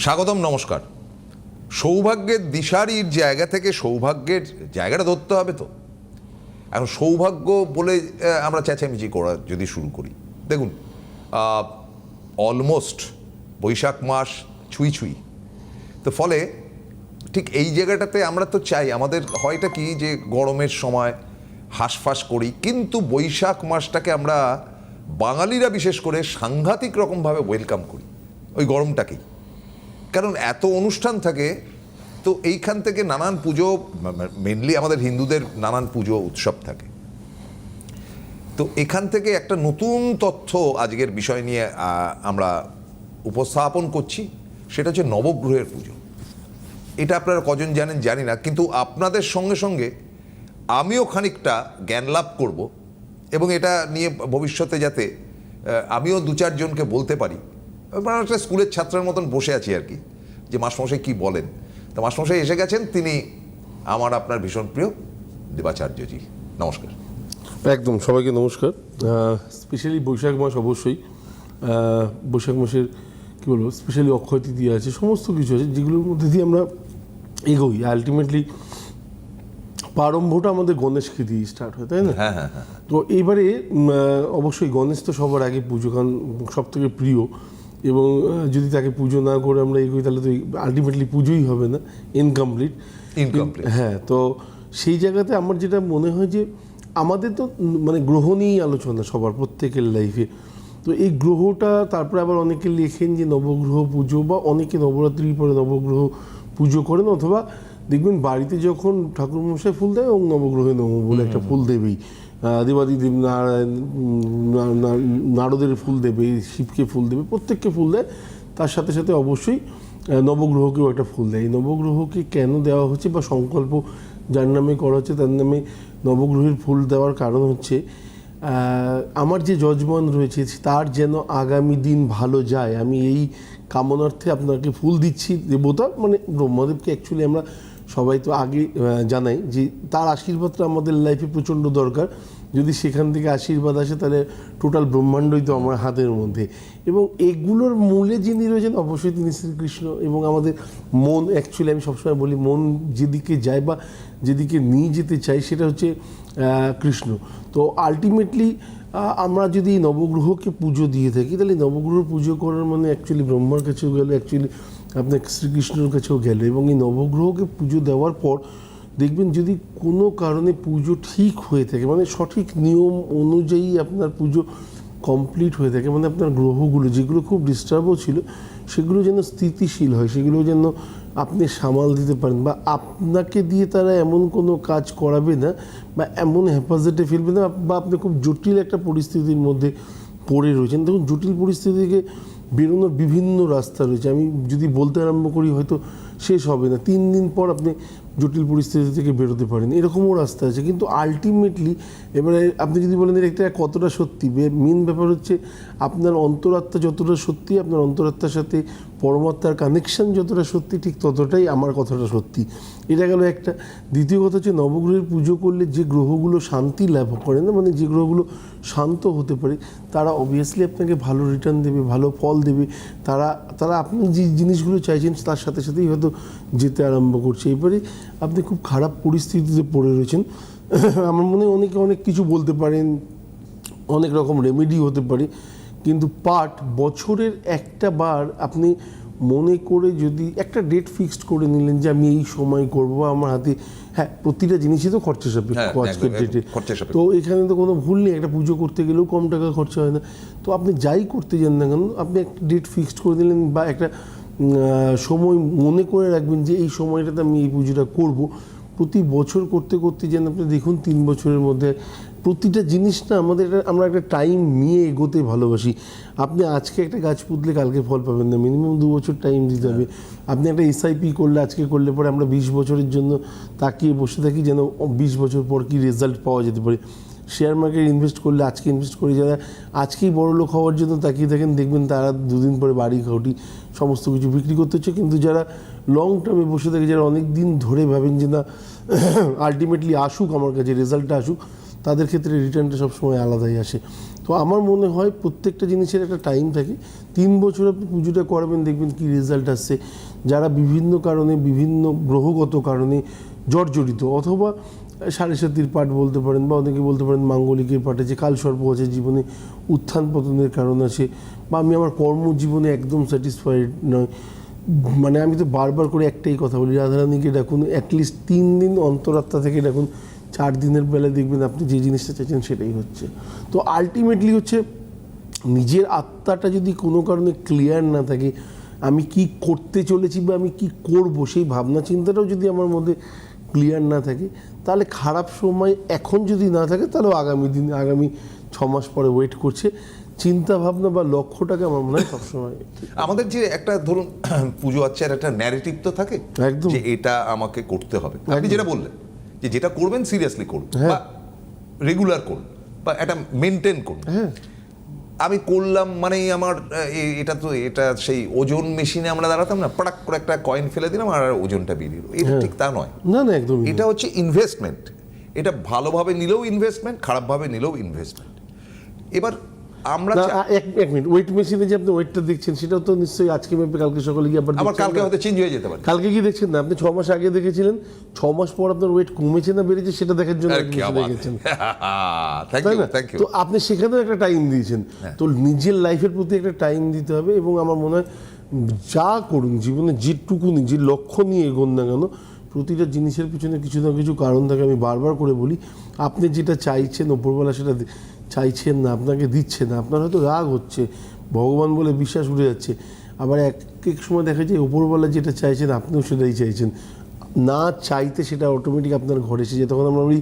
স্বাগতম, নমস্কার। সৌভাগ্যের দিশারির জায়গা থেকে সৌভাগ্যের জায়গাটা ধরতে হবে। তো এখন সৌভাগ্য বলে আমরা চেঁচামেচি করা যদি শুরু করি, দেখুন অলমোস্ট বৈশাখ মাস ছুঁই ছুঁই, তো ফলে ঠিক এই জায়গাটাতে আমরা তো চাই, আমাদের হয়টা কি যে গরমের সময় হাঁসফাঁস করি, কিন্তু বৈশাখ মাসটাকে আমরা বাঙালিরা বিশেষ করে সাংঘাতিক রকমভাবে ওয়েলকাম করি ওই গরমটাকেই, কারণ এত অনুষ্ঠান থাকে। তো এইখান থেকে নানান পুজো, মেনলি আমাদের হিন্দুদের নানান পুজো উৎসব থাকে। তো এখান থেকে একটা নতুন তথ্য আজকের বিষয় নিয়ে আমরা উপস্থাপন করছি, সেটা হচ্ছে নবগ্রহের পুজো। এটা আপনারা কজন জানেন জানি না, কিন্তু আপনাদের সঙ্গে সঙ্গে আমিও খানিকটা জ্ঞান লাভ করব এবং এটা নিয়ে ভবিষ্যতে যাতে আমিও দু চারজনকে বলতে পারি। একটা স্কুলের ছাত্রের মতন বসে আছি আর কি, যে মাস্টারমশাই কী বলেন। তো মাস্টারমশাই এসে গেছেন, তিনি আমার আপনার ভীষণ প্রিয় দেবাচার্যজি। নমস্কার। একদম, সবাইকে নমস্কার। স্পেশালি বৈশাখ মাস, অবশ্যই বৈশাখ মাসের কী বলবো, স্পেশালি অক্ষয় তৃতীয়া আছে, সমস্ত কিছু আছে যেগুলোর মধ্যে দিয়ে আমরা এগোই। আলটিমেটলি প্রারম্ভটা আমাদের গণেশকে দিয়ে স্টার্ট হয়, তাই না? হ্যাঁ হ্যাঁ হ্যাঁ। তো এইবারে অবশ্যই গণেশ তো সবার আগে পুজো, কারণ সব থেকে প্রিয়, এবং যদি তাকে পুজো না করে আমরা এগোই তাহলে তো আলটিমেটলি পুজোই হবে না, ইনকমপ্লিট। হ্যাঁ, তো সেই জায়গাতে আমার যেটা মনে হয় যে আমাদের তো মানে গ্রহ নিয়েই আলোচনা সবার, প্রত্যেকের লাইফে। তো এই গ্রহটা, তারপরে আবার অনেকে লেখেন যে নবগ্রহ পুজো, বা অনেকে নবরাত্রির পরে নবগ্রহ পুজো করেন, অথবা দেখবেন বাড়িতে যখন ঠাকুরমশাই ফুল দেয় এবং নবগ্রহে নম বলে একটা ফুল দেবেই, দেবাদিদেব নারায়ণ নারদের ফুল দেবে, শিবকে ফুল দেবে, প্রত্যেককে ফুল দেয়। তার সাথে সাথে অবশ্যই নবগ্রহকেও একটা ফুল দেয়। এই নবগ্রহকে কেন দেওয়া হচ্ছে বা সংকল্প যার নামে করা হচ্ছে, তার নামে নবগ্রহের ফুল দেওয়ার কারণ হচ্ছে আমার যে যজমান রয়েছে তার যেন আগামী দিন ভালো যায়, আমি এই কামনার্থে আপনাকে ফুল দিচ্ছি। দেবতা মানে ব্রহ্মদেবকে অ্যাকচুয়ালি আমরা সবাই তো আগে জানাই যে তার আশীর্বাদটা আমাদের লাইফে প্রচণ্ড দরকার। যদি সেখান থেকে আশীর্বাদ আসে তাহলে টোটাল ব্রহ্মাণ্ডই তো আমার হাতের মধ্যে। এবং এগুলোর মূলে যিনি রয়েছেন অবশ্যই তিনি শ্রীকৃষ্ণ। এবং আমাদের মন, অ্যাকচুয়ালি আমি সবসময় বলি, মন যেদিকে যায় বা যেদিকে নিয়ে যেতে চাই সেটা হচ্ছে কৃষ্ণ। তো আলটিমেটলি আমরা যদি নবগ্রহকে পুজো দিয়ে থাকি, তাহলে নবগ্রহ পুজো করার মানে অ্যাকচুয়ালি ব্রহ্মার কাছেও গেল, অ্যাকচুয়ালি আপনার শ্রীকৃষ্ণের কাছেও গেল। এবং এই নবগ্রহকে পুজো দেওয়ার পর দেখবেন যদি কোনো কারণে পুজো ঠিক হয়ে থাকে, মানে সঠিক নিয়ম অনুযায়ী আপনার পুজো কমপ্লিট হয়ে থাকে, মানে আপনার গ্রহগুলো যেগুলো খুব ডিস্টার্বও ছিল সেগুলো যেন স্থিতিশীল হয়, সেগুলো যেন আপনি সামাল দিতে পারেন, বা আপনাকে দিয়ে তারা এমন কোনো কাজ করাবে না বা এমন হেফাজতে ফেলবে না, বা আপনি খুব জটিল একটা পরিস্থিতির মধ্যে পড়ে রয়েছেন। দেখুন, জটিল পরিস্থিতি থেকে বেরোনোর বিভিন্ন রাস্তা রয়েছে। আমি যদি বলতে আরম্ভ করি হয়তো শেষ হবে না। 3 দিন পর আপনি জটিল পরিস্থিতি থেকে বেরোতে পারেন, এরকমও রাস্তা আছে। কিন্তু আলটিমেটলি এবারে আপনি যদি বলেন এটা কতটা সত্যি, মেন ব্যাপার হচ্ছে আপনার অন্তরাত্মা যতটা সত্যি, আপনার অন্তরাত্মার সাথে পরমাত্মার কানেকশন যতটা সত্যি, ঠিক ততটাই আমার কথাটা সত্যি। এটা গেল একটা। দ্বিতীয় কথা হচ্ছে নবগ্রহের পুজো করলে যে গ্রহগুলো শান্তি লাভ করে না, মানে যে গ্রহগুলো শান্ত হতে পারে, তারা অবভিয়াসলি আপনাকে ভালো রিটার্ন দেবে, ভালো ফল দেবে। তারা আপনি যে জিনিসগুলো চাইছেন তার সাথে সাথেই হয়তো যেতে আরম্ভ করছে। এবারে আপনি খুব খারাপ পরিস্থিতিতে পড়ে রয়েছেন, আমার মনে হয় অনেকে অনেক কিছু বলতে পারেন, অনেক রকম রেমেডি হতে পারে, কিন্তু বছরের একটা বার আপনি মনে করে যদি একটা ডেট ফিক্সড করে নিলেন যে আমি এই সময় করবো, আমার হাতে, হ্যাঁ প্রতিটা জিনিসই তো খরচা সাপেক্ষ আজকের ডেটে, তো এখানে তো কোনো ভুল নেই। একটা পুজো করতে গেলেও কম টাকা খরচা হয় না। তো আপনি যাই করতে যান না কেন, আপনি একটা ডেট ফিক্সড করে দিলেন বা একটা সময় মনে করে রাখবেন যে এই সময়টাতে আমি এই পুজোটা করব। প্রতি বছর করতে করতে যেন আপনি দেখুন 3 বছরের মধ্যে প্রতিটা জিনিস না আমরা একটা টাইম নিয়ে এগোতে ভালোবাসি। আপনি আজকে একটা গাছ পুঁতলে কালকে ফল পাবেন না, মিনিমাম 2 বছর টাইম দিতে হবে। আপনি একটা এসআইপি করলে আজকে করলে পরে আমরা 20 বছরের জন্য তাকিয়ে বসে থাকি যেন 20 বছর পর কি রেজাল্ট পাওয়া যেতে পারে। শেয়ার মার্কেট ইনভেস্ট করলে আজকে ইনভেস্ট করে যারা আজকেই বড়লোক হওয়ার জন্য তাকিয়ে থাকেন, দেখবেন তারা 2 দিন পরে বাড়ি ঘটি সমস্ত কিছু বিক্রি করতে হচ্ছে। কিন্তু যারা লং টার্মে বসে থাকে, যারা অনেক দিন ধরে ভাবেন যে না আলটিমেটলি আসুক আমার কাছে, রেজাল্টটা আসুক, তাদের ক্ষেত্রে রিটার্নটা সবসময় আলাদাই আসে। তো আমার মনে হয় প্রত্যেকটা জিনিসের একটা টাইম থাকে, 3 বছর আপনি পুজোটা করাবেন, দেখবেন কি রেজাল্ট আসছে। যারা বিভিন্ন কারণে, বিভিন্ন গ্রহগত কারণে জর্জরিত, অথবা সাড়ে সাতির পাঠ বলতে পারেন, বা অনেকে বলতে পারেন মাঙ্গলিকের পাঠে যে কালসর্প আছে, জীবনে উত্থান পতনের কারণ আছে, বা আমি আমার কর্মজীবনে একদম স্যাটিসফাইড নয়, মানে আমি তো বারবার করে একটাই কথা বলি, রাধারানীকে ডাকুন, অ্যাটলিস্ট 3 দিন অন্তরাত্মা থেকে ডাকুন, 4 দিনের বেলা দেখবেন আপনি যে জিনিসটা চাইছেন সেটাই হচ্ছে। তো আলটিমেটলি হচ্ছে নিজের আত্মাটা যদি কোনো কারণে ক্লিয়ার না থাকে, আমি কি করতে চলেছি বা আমি কি করব, সেই ভাবনা চিন্তাটাও যদি আমার মধ্যে ক্লিয়ার না থাকে, তাহলে খারাপ সময় এখন যদি না থাকে, তাহলে আগামী 6 মাস পরে ওয়েট করছে। চিন্তা ভাবনা বা লক্ষ্যটাকে আমার মনে হয় সবসময় আমাদের যে একটা ধরুন পুজো আচ্ছার একটা ন্যারেটিভ তো থাকে, একদম। যে এটা আমাকে করতে হবে। আপনি যেটা বললেন যে যেটা করবেন সিরিয়াসলি করুন, হ্যাঁ। বা রেগুলার করুন, বা এটা মেনটেন করুন। হ্যাঁ, আমি করলাম মানে আমার এটা সেই ওজন মেশিনে আমরা দাঁড়াতাম না, পড়াক করে একটা কয়েন ফেলে দিলাম আর ওজনটা বেরিয়ে এলো, এটা ঠিক তা নয়। না না, একদম এটা হচ্ছে ইনভেস্টমেন্ট। এটা ভালোভাবে নিলেও ইনভেস্টমেন্ট, খারাপভাবে নিলেও ইনভেস্টমেন্ট। এবার আমরা এক মিনিট, ওয়েট মেশিনে যে আপনি ওয়েটটা দেখছেন, সেটাও তো নিশ্চয়ই আজকে মেপে কালকে সকালে গিয়ে আবার দেখছেন কালকে না? হয়তো চেঞ্জ হয়ে যেতে পারে। কালকে কি দেখছেন না? আপনি 6 মাস আগে দেখেছিলেন, 6 মাস পর আপনার ওয়েট কমেছে না বেড়েছে সেটা দেখার জন্য আপনি দেখেছেন, থ্যাংক তাই ইউ, না? Thank you. তো আপনি সেখানেও একটা টাইম দিয়েছেন, তো নিজের লাইফের প্রতি একটা টাইম দিতে হবে। এবং আমার মনে হয় যা করুন জীবনে, যেটুকুনি যে লক্ষ্য নিয়ে এগোন না কেন, প্রতিটা জিনিসের পিছনে কিছু না কিছু কারণ থাকে। আমি বারবার করে বলি, আপনি যেটা চাইছেন ওপরবেলা সেটা চাইছেন না, আপনাকে দিচ্ছে না, আপনার হয়তো রাগ হচ্ছে, ভগবান বলে বিশ্বাস উঠে যাচ্ছে। আবার এক এক সময় দেখা যায় ওপরবেলা যেটা চাইছেন আপনিও সেটাই চাইছেন, না চাইতে সেটা অটোমেটিক আপনার ঘরে এসে যায়। তখন আমরা ওই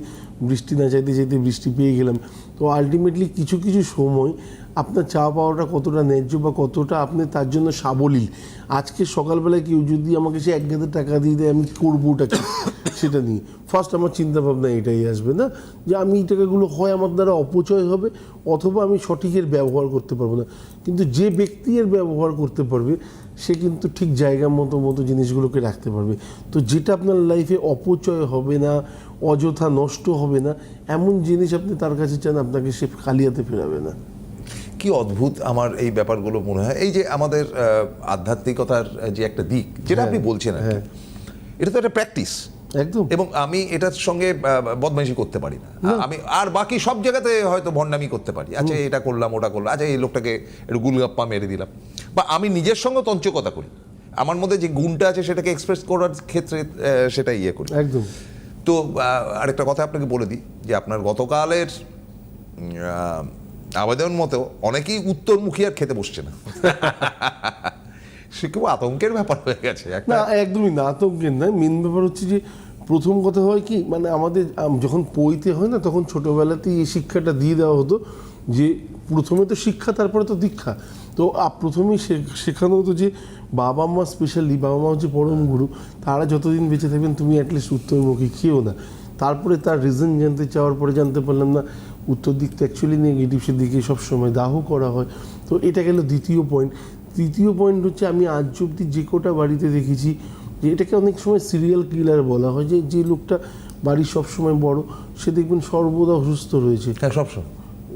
বৃষ্টি না চাইতে চাইতে বৃষ্টি পেয়ে গেলাম। তো আলটিমেটলি কিছু কিছু সময় আপনার চাওয়া পাওয়াটা কতটা ন্যায্য বা কতটা আপনি তার জন্য সাবলীল। আজকে সকালবেলায় কেউ যদি আমাকে সে 1 গাদা টাকা দিয়ে দেয়, আমি করবো ওটা কি, সেটা নিয়ে ফার্স্ট আমার চিন্তা ভাবনা এটাই আসবে না, যে আমি এই টাকাগুলো হয় আমার দ্বারা অপচয় হবে, অথবা আমি সঠিকের ব্যবহার করতে পারবো না। কিন্তু যে ব্যক্তি এর ব্যবহার করতে পারবে, সে কিন্তু ঠিক জায়গা মতো জিনিসগুলোকে রাখতে পারবে। তো যেটা আপনার লাইফে অপচয় হবে না, অযথা নষ্ট হবে না, এমন জিনিস আপনি তার কাছে চান, আপনাকে সে খালি হাতে ফেরাবে না। কি অদ্ভুত আমার এই ব্যাপারগুলো মনে হয়। এই যে আমাদের আধ্যাত্মিকতার যে একটা দিক, যেটা আপনি বলছেন আর কি, এটা তো একটা প্র্যাকটিস একদম। এবং আমি এটার সঙ্গে বদমাইশি করতে পারি না। আমি আর বাকি সব জায়গাতে হয়তো ভণ্ডামি করতে পারি, আচ্ছা এটা করলাম ওটা করলাম, আচ্ছা এই লোকটাকে একটু গুলগাপ্পা মেরে দিলাম, বা আমি নিজের সঙ্গে তঞ্চকতা করি, আমার মধ্যে যে গুণটা আছে সেটাকে এক্সপ্রেস করার ক্ষেত্রে সেটা ইয়ে করি একদম। তো আরেকটা কথা আপনাকে বলে দিই, যে আপনার গতকালের আবেদন মতো অনেকেই উত্তরমুখী আর খেতে বসছে না। সে কেউ আতঙ্কের ব্যাপার হয়ে গেছে না, একদমই না, আতঙ্কের নয়। মেন ব্যাপার হচ্ছে যে প্রথম কথা হয় কি, মানে আমাদের যখন পইতে হয় না, তখন ছোটোবেলাতেই এই শিক্ষাটা দিয়ে দেওয়া হতো যে প্রথমে তো শিক্ষা, তারপরে তো দীক্ষা। তো প্রথমেই শেখানো হতো যে বাবা মা, স্পেশালি বাবা মা হচ্ছে পরম গুরু, তারা যতদিন বেঁচে থাকবেন তুমি অ্যাটলিস্ট উত্তরমুখী খেও না। তারপরে তার রিজন জানতে চাওয়ার পরে জানতে পারলাম না, উত্তর দিকটা অ্যাকচুয়ালি নেগেটিভ, সেদিকে সবসময় দাহ করা হয়। তো এটা গেল দ্বিতীয় পয়েন্ট। তৃতীয় পয়েন্ট হচ্ছে, আমি আজ অবধি যে কোটা বাড়িতে দেখেছি, যে এটাকে অনেক সময় সিরিয়াল কিলার বলা হয়, যে লোকটা বাড়ির সবসময় বড়, সে দেখবেন সর্বদা অসুস্থ রয়েছে, সবসময়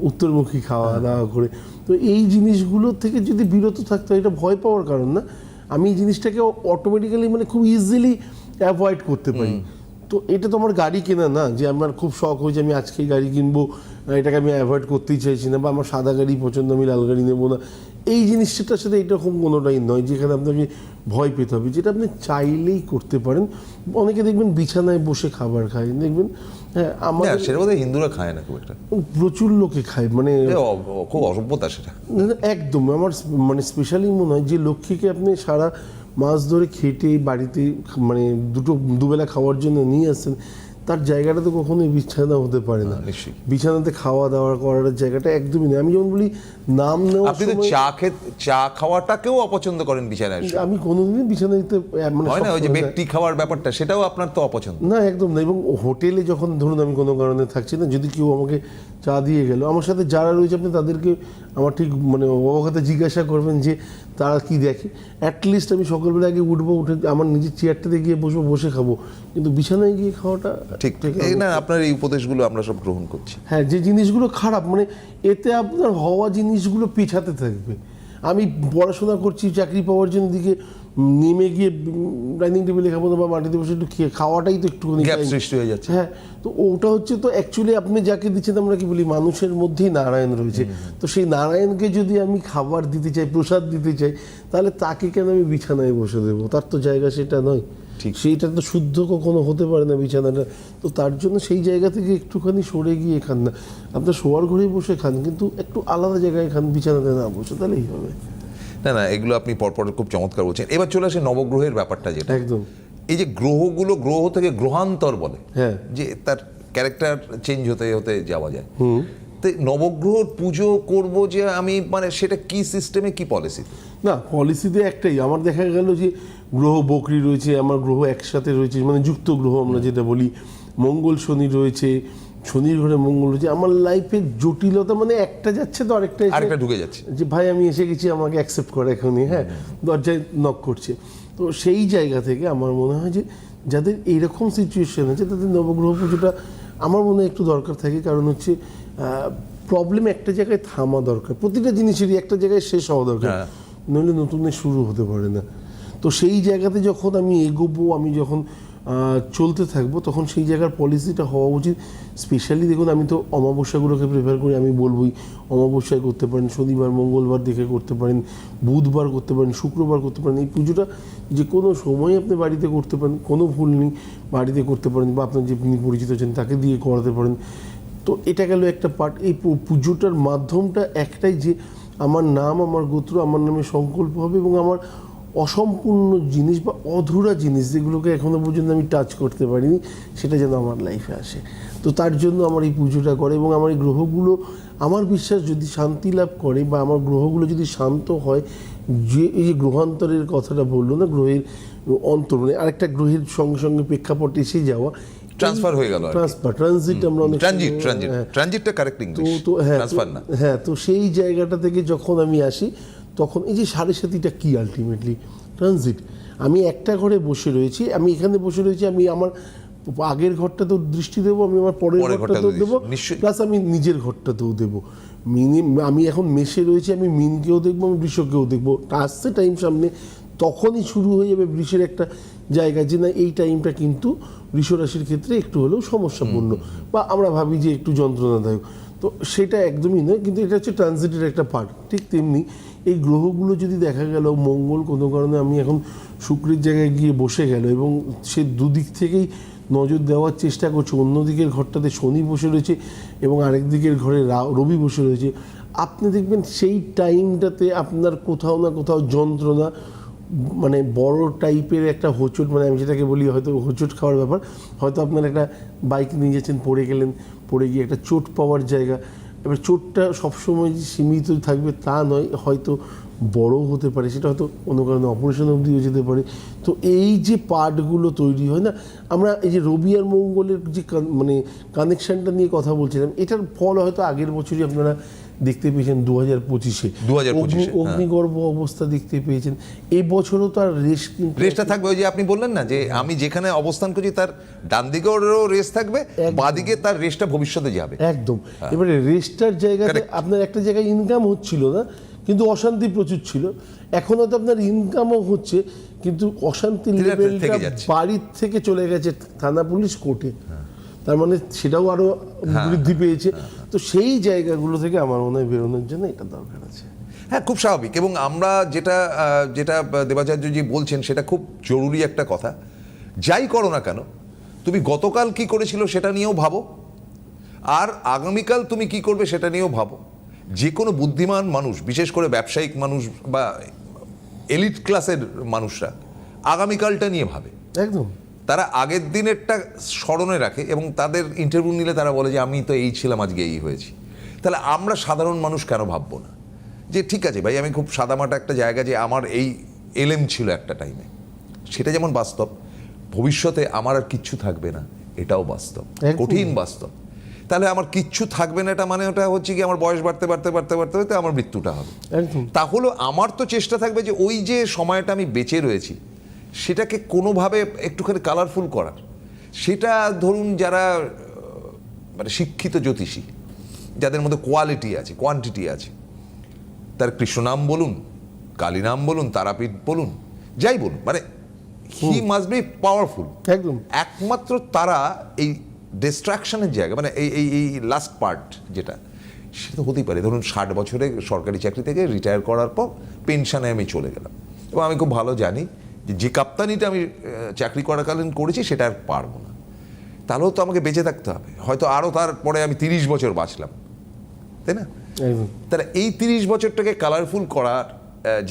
উত্তরমুখী খাওয়া দাওয়া করে। তো এই জিনিসগুলোর থেকে যদি বিরত থাকতে হয়, এটা ভয় পাওয়ার কারণ না, আমি এই জিনিসটাকে অটোমেটিক্যালি মানে খুব ইজিলি অ্যাভয়েড করতে পারি। তো এটা তো আমার গাড়ি কেনা না, যে আমার খুব শখ হয়েছে আমি আজকেই গাড়ি কিনবো, এটাকে আমি অ্যাভয়েড করতেই চাইছি না, বা আমার সাদা গাড়ি পছন্দ, আমি লাল গাড়ি নেবো না। এই জিনিসটার সাথে এইরকম কোনোটাই নয় যেখানে আপনাকে ভয় পেতে হবে, যেটা আপনি চাইলেই করতে পারেন। অনেকে দেখবেন বিছানায় বসে খাবার খায়, দেখবেন হ্যাঁ আমাদের সেটা বোধহয় হিন্দুরা খায় না খুব একটা, প্রচুর লোকে খায়, মানে খুব অসভ্যতা সেটা। একদম। আমার মানে স্পেশালি মনে হয় যে লক্ষ্মীকে আপনি সারা মাস ধরে খেটে বাড়িতে মানে দুবেলা খাওয়ার জন্য নিয়ে আসছেন, তার জায়গাটা তো কখনোই বিছানা হতে পারে না। বিছানাতে খাওয়া দাওয়া করার জায়গাটা একদমই নেই। আমি যেমন বলি নাম নেওয়া, আপনি তো চা খাওয়াটাকেও অপছন্দ করেন বিছানায়, আমি কোনোদিনই বিছানাতে মানে হয় না, ওই যে ব্যক্তি খাওয়ার ব্যাপারটা, সেটাও আপনার তো অপছন্দ না, একদম না। এবং হোটেলে যখন ধরুন আমি কোনো কারণে থাকছি না, যদি কেউ আমাকে চা দিয়ে গেল, আমার সাথে যারা রয়েছে আপনি তাদেরকে আমার ঠিক মানে অবগত জিজ্ঞাসা করবেন যে তারা কি দেখে। অ্যাটলিস্ট আমি সকালবেলা আগে উঠবো, উঠে আমার নিজের চেয়ারটাতে গিয়ে বসবো, বসে খাবো, কিন্তু বিছানায় গিয়ে খাওয়াটা ঠিক না। আপনার এই উপদেশগুলো আমরা সব গ্রহণ করছি। হ্যাঁ, যে জিনিসগুলো খারাপ, মানে এতে আপনার হওয়া জিনিসগুলো পিছাতে থাকবে। আমি পড়াশোনা করছি চাকরি পাওয়ার জন্য দিকে নেমে গিয়ে ডাইনিং টেবিলে খাবো না বা মাটিতে বসে একটু খাওয়াটাই তো একটুখানি গ্যাপ সৃষ্টি হয়ে যাচ্ছে। হ্যাঁ, তো ওটা হচ্ছে তো অ্যাকচুয়ালি আপনি যাকে দিচ্ছেন, আমরা কি বলি মানুষের মধ্যেই নারায়ণ রয়েছে, তো সেই নারায়ণকে যদি আমি খাবার দিতে চাই, প্রসাদ দিতে চাই, তাহলে তাকে কেন আমি বিছানায় বসে দেবো? তার তো জায়গা সেটা নয়, সেইটা তো শুদ্ধ কখনো হতে পারে না বিছানাটা। তো তার জন্য সেই জায়গা থেকে একটুখানি সরে গিয়ে খান না, আপনার শোয়ার ঘরেই বসে খান, কিন্তু একটু আলাদা জায়গায় খান, বিছানাতে না বসে, তাহলেই হবে। না না, এগুলো আপনি পরপর খুব চমৎকার বলছেন। এবার চলে আসে নবগ্রহের ব্যাপারটা, যেটা একদম এই যে গ্রহগুলো, গ্রহ থেকে গ্রহান্তর বলে, হ্যাঁ, যে তার ক্যারেক্টার চেঞ্জ হতে হতে যাওয়া যায়। তো নবগ্রহর পুজো করব যে আমি, মানে সেটা কি সিস্টেমে, কি পলিসি? না, পলিসিতে একটাই, আমার দেখা গেল যে গ্রহ বকরি রয়েছে, আমার গ্রহ একসাথে রয়েছে, মানে যুক্ত গ্রহ আমরা যেটা বলি, মঙ্গল শনি রয়েছে, শনির ঘরে মঙ্গল রয়েছে, আমার লাইফের জটিলতা মানে একটা যাচ্ছে তো আরেকটা ঢুকে যাচ্ছে, যে ভাই আমি এসে গেছি, আমাকে অ্যাকসেপ্ট করে এখনই, হ্যাঁ, দরজায় নক করছে। তো সেই জায়গা থেকে আমার মনে হয় যে যাদের এইরকম সিচুয়েশন আছে তাদের নবগ্রহ পুজোটা আমার মনে হয় একটু দরকার থাকে। কারণ হচ্ছে প্রবলেম একটা জায়গায় থামা দরকার, প্রতিটা জিনিসেরই একটা জায়গায় শেষ হওয়া দরকার, নইলে নতুনের শুরু হতে পারে না। তো সেই জায়গাতে যখন আমি এগোবো, আমি যখন চলতে থাকবো, তখন সেই জায়গার পলিসিটা হওয়া উচিত। স্পেশালি দেখুন, আমি তো অমাবস্যাগুলোকে প্রেফার করি, আমি বলবোই অমাবস্যায় করতে পারেন, শনিবার মঙ্গলবার দেখে করতে পারেন, বুধবার করতে পারেন, শুক্রবার করতে পারেন। এই পুজোটা যে কোনো সময় আপনি বাড়িতে করতে পারেন, কোনো ভুল নেই, বাড়িতে করতে পারেন, বা আপনার যে যিনি পরিচিত আছেন তাকে দিয়ে করাতে পারেন। তো এটা গেল একটা পার্ট। এই পুজোটার মাধ্যমটা একটাই, যে আমার নাম, আমার গোত্র, আমার নামে সংকল্প হবে, এবং আমার অসম্পূর্ণ জিনিস বা অধুরা জিনিস যেগুলোকে এখনো পর্যন্ত আমি টাচ করতে পারিনি, সেটা যেন আমার লাইফে আসে। তো তার জন্য আমার এই পুজোটা করে, এবং আমার এই গ্রহগুলো, আমার বিশ্বাস যদি শান্তি লাভ করে বা আমার গ্রহগুলো যদি শান্ত হয়, যে এই যে গ্রহান্তরের কথাটা বললো না, গ্রহের অন্তর মানে আরেকটা গ্রহের সঙ্গে সঙ্গে প্রেক্ষাপট এসে যাওয়া, ট্রান্সফার হয়ে গেল, ট্রানজিট আমরা অনেক ট্রানজিটটা কারেক্ট ইংলিশ, ট্রান্সফার না। হ্যাঁ, তো সেই জায়গাটা থেকে যখন আমি আসি, তখন এই যে সাড়ে সাতিটা কি আলটিমেটলি ট্রানজিট। আমি একটা ঘরে বসে রয়েছি, আমি এখানে বসে রয়েছি, আমি আমার আগের ঘরটাতেও দৃষ্টি দেবো, আমি আমার পরের ঘরটাতেও দেবো, প্লাস আমি নিজের ঘরটাতেও দেবো। আমি এখন মেশে রয়েছি, আমি মিনকেও দেখবো, আমি বৃষকেও দেখবো। আসছে টাইম সামনে, তখনই শুরু হয়ে যাবে বৃষের একটা জায়গা, যে না এই টাইমটা কিন্তু বৃষ রাশির ক্ষেত্রে একটু হলেও সমস্যাপূর্ণ, বা আমরা ভাবি যে একটু যন্ত্রণাদায়ক। তো সেটা একদমই নয়, কিন্তু এটা হচ্ছে ট্রানজিটের একটা পার্ট। ঠিক তেমনি এই গ্রহগুলো যদি দেখা গেল, মঙ্গল কোনো কারণে আমি এখন শুক্রের জায়গায় গিয়ে বসে গেল, এবং সে দুদিক থেকেই নজর দেওয়ার চেষ্টা করছে। অন্যদিকের ঘরটাতে শনি বসে রয়েছে, এবং আরেক দিকের ঘরে রবি বসে রয়েছে। আপনি দেখবেন সেই টাইমটাতে আপনার কোথাও না কোথাও যন্ত্রণা, মানে বড় টাইপের একটা হোঁচট, মানে আমি যেটাকে বলি হয়তো হোঁচট খাওয়ার ব্যাপার, হয়তো আপনার একটা বাইক নিয়ে যাচ্ছেন, পড়ে গেলেন, পড়ে গিয়ে একটা চোট পাওয়ার জায়গা। এবার চোটটা সবসময় যে সীমিত থাকবে তা নয়, হয়তো বড় হতে পারে, সেটা হয়তো কোনো কারণে অপারেশন অবধিও যেতে পারে। তো এই যে পার্টগুলো তৈরি হয় না, আমরা এই যে রবি আর মঙ্গলের যে মানে কানেকশানটা নিয়ে কথা বলছিলাম, এটার ফল হয়তো আগের বছরই আপনারা দেখতে পেয়েছেন 2025-এ অগ্নিগর্ভ অবস্থা দেখতে পেয়েছেন। এই বছরও তার রেসটা থাকবে। ওই যে আপনি বললেন না, যে আমি যেখানে অবস্থান করছি তার ডান দিকেও রেস থাকবে, বাদিকে তার রেসটা ভবিষ্যতে যাবে একদম। এবারে রেসটার জায়গাতে আপনার একটা জায়গায় ইনকাম হচ্ছিল না, কিন্তু অশান্তি প্রচুর ছিল। এখন হয়তো আপনার ইনকামও হচ্ছে, কিন্তু অশান্তির লেভেলটা বাড়ির থেকে চলে গেছে থানা পুলিশ কোর্টে, তার মানে সেটাও আরো বৃদ্ধি পেয়েছে। তো সেই জায়গাগুলো থেকে আমার মনে হয় বেরোনোর জন্য এটা দরকার আছে। হ্যাঁ, খুব স্বাভাবিক। এবং আমরা যেটা যেটা দেবাচার্যজি বলছেন, সেটা খুব জরুরি একটা কথা। যাই করো না কেন, তুমি গতকাল কি করেছিল সেটা নিয়েও ভাবো, আর আগামীকাল তুমি কি করবে সেটা নিয়েও ভাবো। যে কোনো বুদ্ধিমান মানুষ, বিশেষ করে ব্যবসায়িক মানুষ বা এলিট ক্লাসের মানুষরা আগামীকালটা নিয়ে ভাবে। একদম, তারা আগের দিনেরটা স্মরণে রাখে, এবং তাদের ইন্টারভিউ নিলে তারা বলে যে আমি তো এই ছিলাম, আজকে এই হয়েছি। তাহলে আমরা সাধারণ মানুষ কেন ভাববো না যে ঠিক আছে ভাই, আমি খুব সাদামাটা একটা জায়গা, যে আমার এই এলএম ছিল একটা টাইমে, সেটা যেমন বাস্তব, ভবিষ্যতে আমার আর কিচ্ছু থাকবে না এটাও বাস্তব, কঠিন বাস্তব। তাহলে আমার কিচ্ছু থাকবে না, এটা মানে ওটা হচ্ছে কি আমার বয়স বাড়তে বাড়তে বাড়তে বাড়তে বাড়তে আমার মৃত্যুটা হবে। তাহলে আমার তো চেষ্টা থাকবে যে ওই যে সময়টা আমি বেঁচে রয়েছি সেটাকে কোনোভাবে একটুখানি কালারফুল করার। সেটা ধরুন যারা মানে শিক্ষিত জ্যোতিষী, যাদের মধ্যে কোয়ালিটি আছে, কোয়ান্টিটি আছে, তার কৃষ্ণ নাম বলুন, কালীনাম বলুন, তারাপীঠ বলুন, যাই বলুন, মানে হি মাস্ট বি পাওয়ারফুল। একদম একমাত্র তারা এই ডিস্ট্রাকশনের জায়গা, মানে এই এই এই লাস্ট পার্ট যেটা, সেটা তো হতেই পারে। ধরুন 60 বছরে সরকারি চাকরি থেকে রিটায়ার করার পর পেনশনে আমি চলে গেলাম, এবং আমি খুব ভালো জানি যে কাপ্তানিটা আমি চাকরি করাকালীন করেছি সেটা আর পারবো না, তাহলেও তো আমাকে বেঁচে থাকতে হবে, হয়তো আরও তারপরে আমি 30 বছর বাঁচলাম, তাই না? একদম তাহলে এই 30 বছরটাকে কালারফুল করার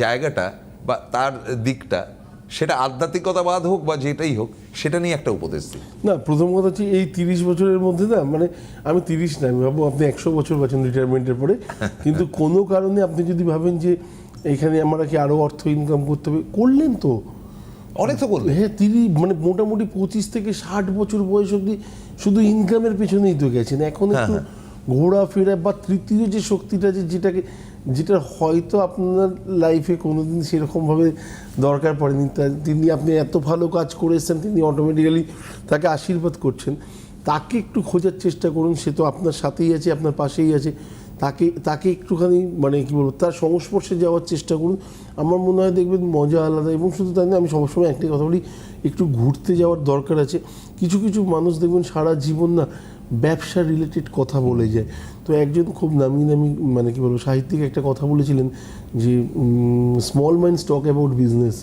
জায়গাটা বা তার দিকটা, সেটা আধ্যাত্মিকতাবাদ হোক বা যেটাই হোক, সেটা নিয়ে একটা উপদেশ দিই। না, প্রথম কথা হচ্ছে এই 30 বছরের মধ্যে না, মানে আমি 30 না, আমি ভাববো আপনি 100 বছর বাঁচেন রিটায়ারমেন্টের পরে, কিন্তু কোনো কারণে আপনি যদি ভাবেন যে এখানে আমরা কি আরও অর্থ ইনকাম করতে হবে, করলেন তো অনেক তো বললেন। হ্যাঁ, মানে মোটামুটি 25 থেকে 60 বছর বয়স অবধি শুধু ইনকামের পেছনেই তো গেছেন। এখন একটু ঘোরাফেরা বা তৃতীয় যে শক্তিটা, যেটা হয়তো আপনার লাইফে কোনোদিন সেরকমভাবে দরকার পড়েনি, তিনি আপনি এত ভালো কাজ করে এসেছেন, তিনি অটোমেটিক্যালি তাকে আশীর্বাদ করছেন, তাকে একটু খোঁজার চেষ্টা করুন। সে তো আপনার সাথেই আছে, আপনার পাশেই আছে, তাকে একটুখানি মানে কী বলবো, তার সংস্পর্শে যাওয়ার চেষ্টা করুন। আমার মনে হয় দেখবেন মজা আলাদা। এবং শুধু তাই না, আমি সবসময় একটাই কথা বলি, একটু ঘুরতে যাওয়ার দরকার আছে। কিছু কিছু মানুষ দেখবেন সারা জীবন না ব্যবসা রিলেটেড কথা বলে যায়। তো একজন খুব নামি মানে কী বলবো সাহিত্যিক একটা কথা বলেছিলেন যে small minds talk about business,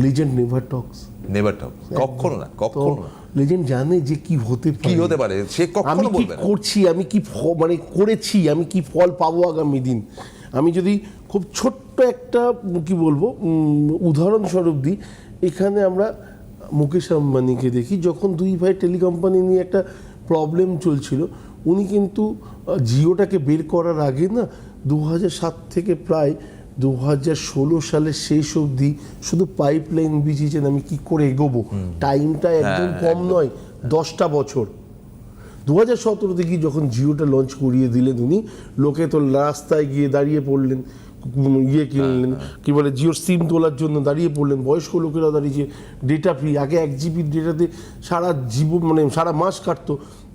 legend never talks. Never talk, কখনো না, কখনো না। লিজেন্ড জানে যে কি হতে পারে, সে কখনো বলবে না। করছি, আমি কি মানে করেছি, আমি কি ফল পাবো আগামী দিন। আমি যদি খুব ছোট্ট একটা কি বলবো উদাহরণস্বরূপ দিই, এখানে আমরা মুকেশ আম্বানিকে দেখি, যখন দুই ভাই টেলিকম্পানি নিয়ে একটা প্রবলেম চলছিল, উনি কিন্তু জিওটাকে বের করার আগে না 2007 থেকে প্রায় 2016 সালের শেষ অবধি শুধু পাইপলাইন বিছিয়েছেন আমি কি করে এগোবো। টাইমটা একদম কম নয়, 10টা বছর। 2017 থেকে যখন জিওটা লঞ্চ করিয়ে দিলেন উনি, লোকে তো রাস্তায় গিয়ে দাঁড়িয়ে পড়লেন, কিনলেন, কি বলে জিওর সিম তোলার জন্য দাঁড়িয়ে পড়লেন, বয়স্ক লোকেরা দাঁড়িয়েছে, ডেটা ফ্রি। আগে 1 জিবি ডেটাতে সারা জীবন মানে সারা মাস কাটতো,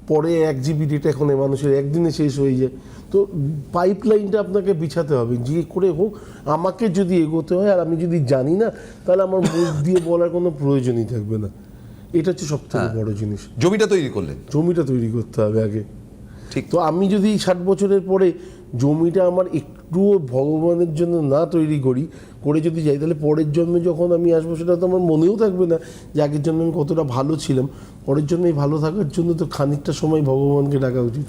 পরে 1 জিবি ডেটা এখন মানুষের একদিনে শেষ হয়ে যায়। তো পাইপলাইনটা আপনাকে বিছাতে হবে, যে করে হোক আমাকে যদি এগোতে হয়, আর আমি যদি জানি না, তাহলে আমার মুখ দিয়ে বলার কোনো প্রয়োজনই থাকবে না। এটা হচ্ছে সব থেকে বড় জিনিস। জমিটা তৈরি করলেন, জমিটা তৈরি করতে হবে আগে। ঠিক। তো আমি যদি 60 বছরের পরে জমিটা আমার একটুও ভগবানের জন্য না তৈরি করে যদি যাই, তাহলে পরের জন্মে যখন আমি আসবো, সেটা তো আমার মনেও থাকবে না যে আগের জন্মে আমি কতটা ভালো ছিলাম। পরের জন্য এই ভালো থাকার জন্য তো খানিকটা সময় ভগবানকে ডাকা উচিত,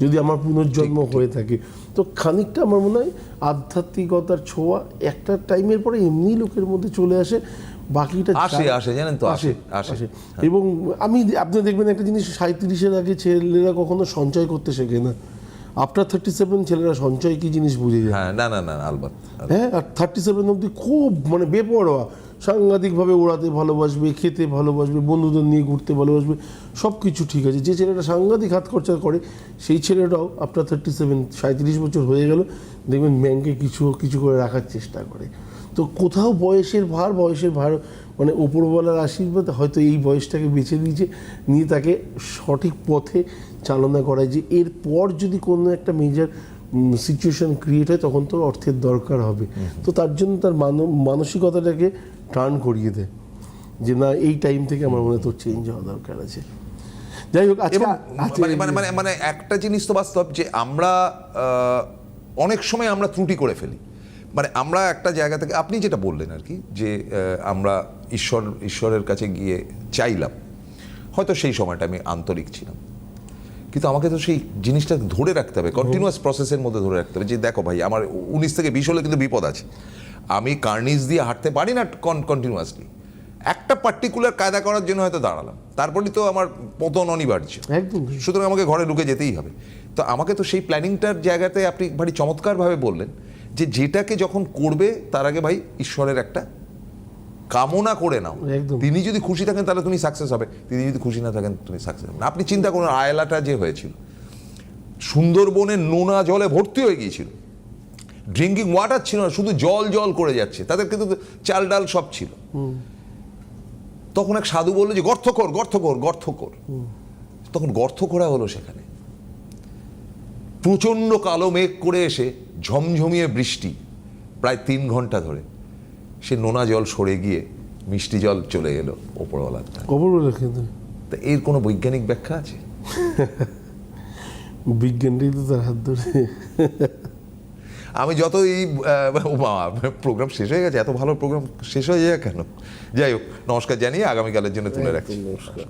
যদি আমার পুনর্জন্ম হয়ে থাকে। তো খানিকটা আমার মনে হয় আধ্যাত্মিকতার ছোঁয়া একটা টাইমের পরে এমনি লোকের মধ্যে চলে আসে, বাকিটা আসে জানেন তো, আসে। এবং আপনি দেখবেন একটা জিনিস, 37-এর আগে ছেলেরা কখনো সঞ্চয় করতে শেখে না। আফটার 37 ছেলেরা সঞ্চয় কি জিনিস বুঝে যায়। না না না, আলবাত। হ্যাঁ, আর 37 অবধি খুব মানে বেপরোয়া, সাংঘাতিকভাবে ওড়াতে ভালোবাসবে, খেতে ভালোবাসবে, বন্ধুদের নিয়ে ঘুরতে ভালোবাসবে, সব কিছু ঠিক আছে। যে ছেলেটা সাংঘাতিক হাত খরচা করে, সেই ছেলেটাও আফটার 37 37 বছর হয়ে গেল, দেখবেন ব্যাংকে কিছু করে রাখার চেষ্টা করে। তো কোথাও বয়সের ভার মানে ওপরওয়ালার আশীর্বাদ হয়তো এই বয়সটাকে বেছে দিয়েছে, নিয়ে তাকে সঠিক পথে চালনা করায়, যে এরপর যদি কোনো একটা মেজর সিচুয়েশন ক্রিয়েট হয়, তখন তো অর্থের দরকার হবে। তো তার জন্য তার মানসিকতাটাকে টার্ন করিয়ে দেয়, যে না, এই টাইম থেকে আমার মনে হয় তোর চেঞ্জ হওয়া দরকার আছে। যাই হোক, মানে একটা জিনিস তো বাস্তব, যে আমরা অনেক সময় আমরা ত্রুটি করে ফেলি। মানে আমরা একটা জায়গা থেকে, আপনি যেটা বললেন আর কি, যে আমরা ঈশ্বরের কাছে গিয়ে চাইলাম, হয়তো সেই সময়টা আমি আন্তরিক ছিলাম, কিন্তু আমাকে তো সেই জিনিসটা ধরে রাখতে হবে, কন্টিনিউয়াস প্রসেসের মধ্যে ধরে রাখতে হবে, যে দেখো ভাই, আমার 19 থেকে 20 হলে কিন্তু বিপদ আছে, আমি কার্নিস দিয়ে হাঁটতে পারি না কন্টিনিউয়াসলি। একটা পার্টিকুলার কায়দা করার জন্য হয়তো দাঁড়ালাম, তারপরেই তো আমার পতন অনিবার্য, সুতরাং আমাকে ঘরে ঢুকে যেতেই হবে। তো আমাকে তো সেই প্ল্যানিংটার জায়গাতে আপনি ভারী চমৎকারভাবে বললেন, যে যেটাকে যখন করবে তার আগে ভাই ঈশ্বরের একটা কামনা করে নাও। তিনি যদি খুশি থাকেন তাহলে তুমি সাকসেস হবে, তিনি যদি খুশি না থাকেন তুমি সাকসেস হবে না। আপনি চিন্তা করুন, আয়লাটা যে হয়েছিল, সুন্দরবনের নোনা জলে ভর্তি হয়ে গিয়েছিল, ড্রিঙ্কিং ওয়াটার ছিল না, শুধু জল করে যাচ্ছে, তাদের কিন্তু চাল ডাল সব ছিল। তখন এক সাধু বললো যে গর্ত কর। তখন গর্ত করা হলো, সেখানে প্রচন্ড কালো মেঘ করে এসে ঝমঝমিয়ে বৃষ্টি, প্রায় 3 ঘন্টা ধরে, সে নোনা জল সরে গিয়ে মিষ্টি জল চলে এলো ওপরওয়ালার দ্বারা। অপরবেলা কিন্তু তা এর কোনো বৈজ্ঞানিক ব্যাখ্যা আছে? বিজ্ঞানটাই তো তার হাত ধরে। আমি যত এই প্রোগ্রাম শেষ হয়ে গেছে, এত ভালো প্রোগ্রাম শেষ হয়ে যায় কেন? যাই হোক, নমস্কার জানিয়ে আগামীকালের জন্য তুলে রাখছি। নমস্কার।